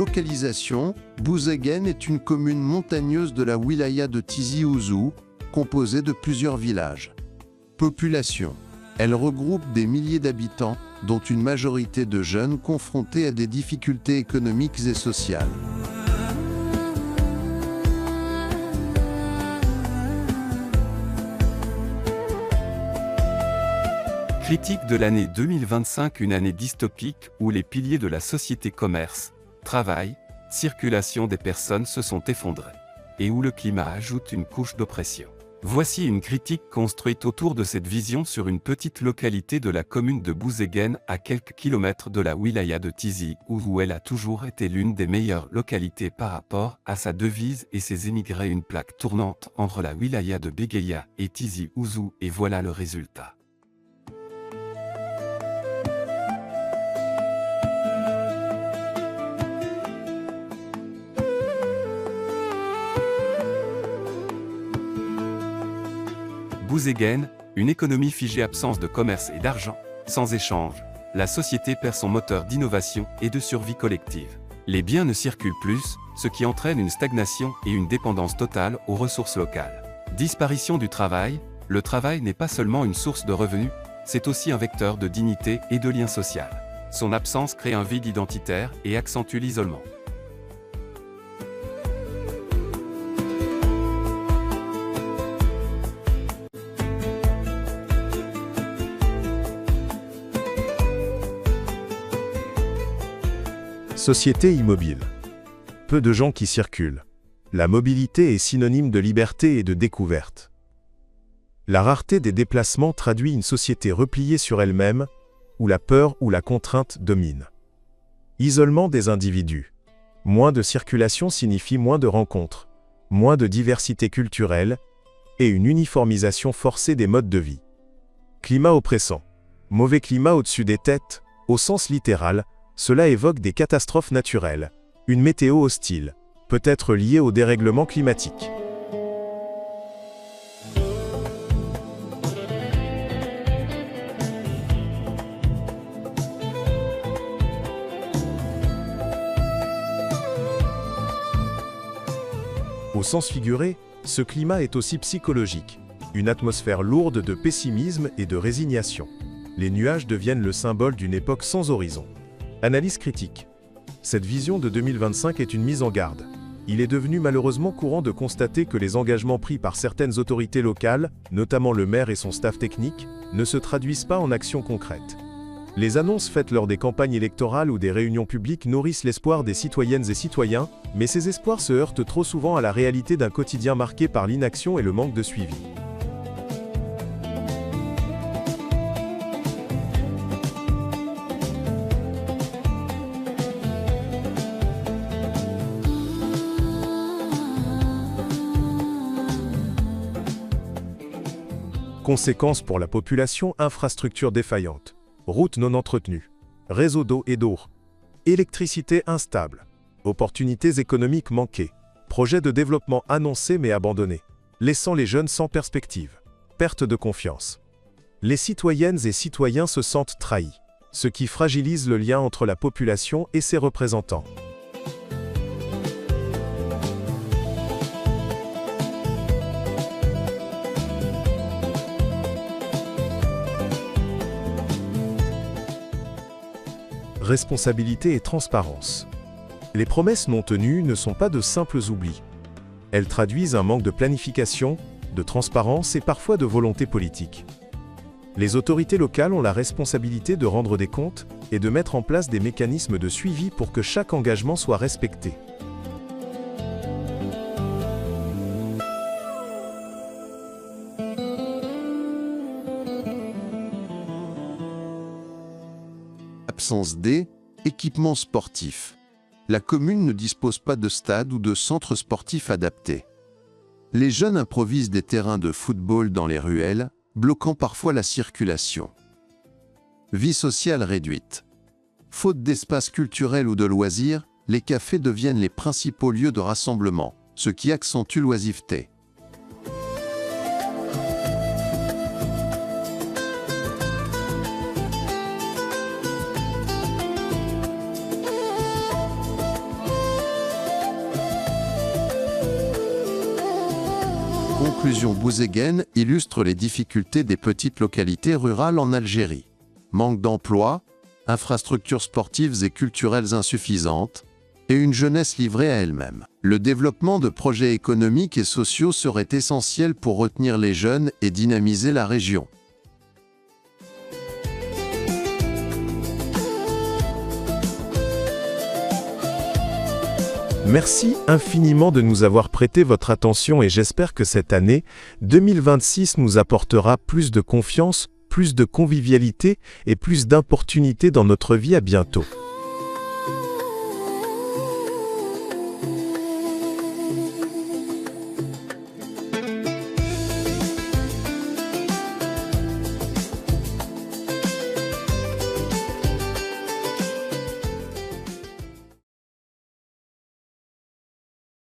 Localisation, Bouzeguen est une commune montagneuse de la wilaya de Tizi Ouzou, composée de plusieurs villages. Population. Elle regroupe des milliers d'habitants, dont une majorité de jeunes confrontés à des difficultés économiques et sociales. Critique de l'année 2025, une année dystopique où les piliers de la société commerce, travail, circulation des personnes se sont effondrés, et où le climat ajoute une couche d'oppression. Voici une critique construite autour de cette vision sur une petite localité de la commune de Bouzeguen à quelques kilomètres de la wilaya de Tizi, où elle a toujours été l'une des meilleures localités par rapport à sa devise et ses émigrés, une plaque tournante entre la wilaya de Bégueya et Tizi Ouzou, et voilà le résultat. Bouzeguen, une économie figée, absence de commerce et d'argent, sans échange. La société perd son moteur d'innovation et de survie collective. Les biens ne circulent plus, ce qui entraîne une stagnation et une dépendance totale aux ressources locales. Disparition du travail. Le travail n'est pas seulement une source de revenus, c'est aussi un vecteur de dignité et de lien social. Son absence crée un vide identitaire et accentue l'isolement. Société immobile. Peu de gens qui circulent. La mobilité est synonyme de liberté et de découverte. La rareté des déplacements traduit une société repliée sur elle-même, où la peur ou la contrainte domine. Isolement des individus. Moins de circulation signifie moins de rencontres, moins de diversité culturelle, et une uniformisation forcée des modes de vie. Climat oppressant. Mauvais climat au-dessus des têtes, au sens littéral. Cela évoque des catastrophes naturelles, une météo hostile, peut-être liée au dérèglement climatique. Au sens figuré, ce climat est aussi psychologique, une atmosphère lourde de pessimisme et de résignation. Les nuages deviennent le symbole d'une époque sans horizon. Analyse critique. Cette vision de 2025 est une mise en garde. Il est devenu malheureusement courant de constater que les engagements pris par certaines autorités locales, notamment le maire et son staff technique, ne se traduisent pas en actions concrètes. Les annonces faites lors des campagnes électorales ou des réunions publiques nourrissent l'espoir des citoyennes et citoyens, mais ces espoirs se heurtent trop souvent à la réalité d'un quotidien marqué par l'inaction et le manque de suivi. Conséquences pour la population: infrastructures défaillantes, routes non entretenues, réseaux d'eau et d'eau, électricité instable, opportunités économiques manquées, projets de développement annoncés mais abandonnés, laissant les jeunes sans perspective, perte de confiance. Les citoyennes et citoyens se sentent trahis, ce qui fragilise le lien entre la population et ses représentants. Responsabilité et transparence. Les promesses non tenues ne sont pas de simples oublis. Elles traduisent un manque de planification, de transparence et parfois de volonté politique. Les autorités locales ont la responsabilité de rendre des comptes et de mettre en place des mécanismes de suivi pour que chaque engagement soit respecté. Absence D, équipement sportif. La commune ne dispose pas de stade ou de centre sportif adapté. Les jeunes improvisent des terrains de football dans les ruelles, bloquant parfois la circulation. Vie sociale réduite. Faute d'espace culturel ou de loisirs, les cafés deviennent les principaux lieux de rassemblement, ce qui accentue l'oisiveté. conclusion Bouzeguen illustre les difficultés des petites localités rurales en Algérie. Manque d'emploi, infrastructures sportives et culturelles insuffisantes, et une jeunesse livrée à elle-même. Le développement de projets économiques et sociaux serait essentiel pour retenir les jeunes et dynamiser la région. Merci infiniment de nous avoir prêté votre attention et j'espère que cette année 2026 nous apportera plus de confiance, plus de convivialité et plus d'opportunités dans notre vie. À bientôt.